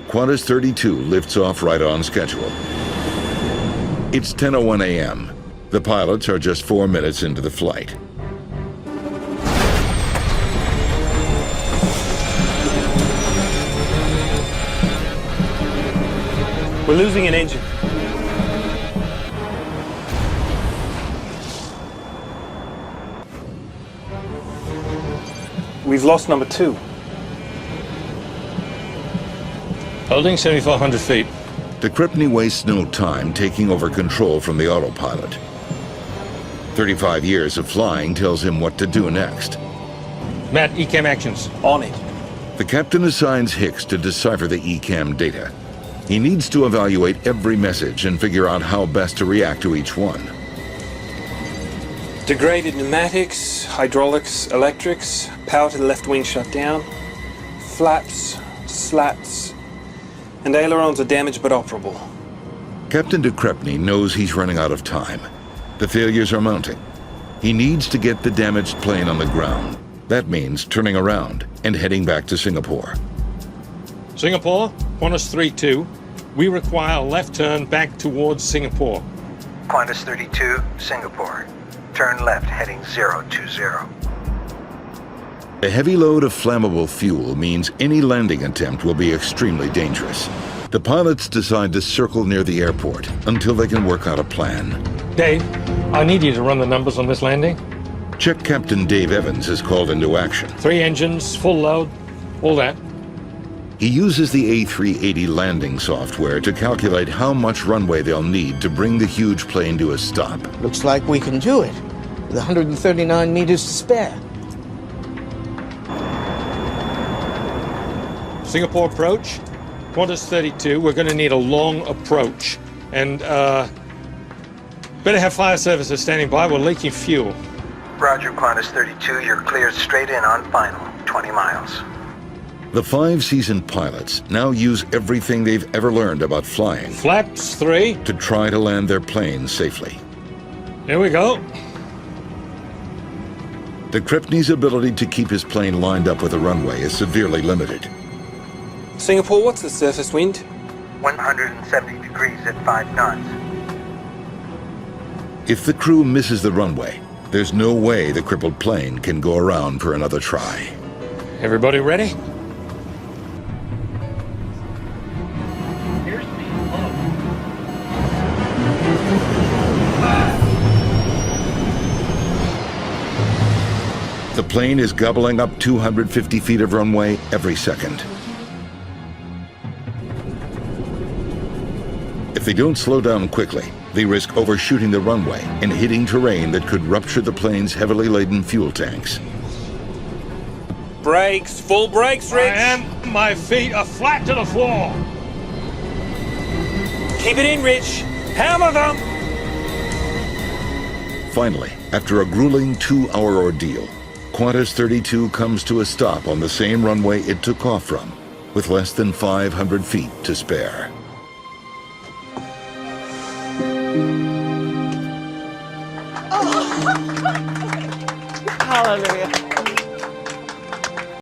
Qantas 32 lifts off right on schedule. It's 10:01 a.m. The pilots are just 4 minutes into the flight. We're losing an engine. We've lost number 2. Holding 7,400 feet. De Crespigny wastes no time taking over control from the autopilot. 35 years of flying tells him what to do next. Matt, ECAM actions. On it. The captain assigns Hicks to decipher the ECAM data. He needs to evaluate every message and figure out how best to react to each one. Degraded pneumatics, hydraulics, electrics, power to the left wing shut down, flaps, slats, and ailerons are damaged but operable. Captain de Crespigny knows he's running out of time. The failures are mounting. He needs to get the damaged plane on the ground. That means turning around and heading back to Singapore. Singapore, Qantas 32. We require a left turn back towards Singapore. Qantas 32, Singapore. Turn left heading 020. A heavy load of flammable fuel means any landing attempt will be extremely dangerous. The pilots decide to circle near the airport until they can work out a plan. Dave, I need you to run the numbers on this landing. Check Captain Dave Evans is called into action. 3 engines, full load, all that. He uses the A380 landing software to calculate how much runway they'll need to bring the huge plane to a stop. Looks like we can do it, with 139 meters to spare. Singapore approach, Qantas 32. We're going to need a long approach. And better have fire services standing by. We're leaking fuel. Roger, Qantas 32, you're cleared straight in on final, 20 miles. The 5 seasoned pilots now use everything they've ever learned about flying Flaps 3. to try to land their plane safely. Here we go. De Crespigny's ability to keep his plane lined up with the runway is severely limited. Singapore, what's the surface wind? 170 degrees at 5 knots. If the crew misses the runway, there's no way the crippled plane can go around for another try. Everybody ready? The plane is gobbling up 250 feet of runway every second. If they don't slow down quickly, they risk overshooting the runway and hitting terrain that could rupture the plane's heavily laden fuel tanks. Brakes, full brakes, Rich. My feet are flat to the floor. Keep it in, Rich. Hammer them. Finally, after a grueling 2-hour ordeal, Qantas 32 comes to a stop on the same runway it took off from, with less than 500 feet to spare.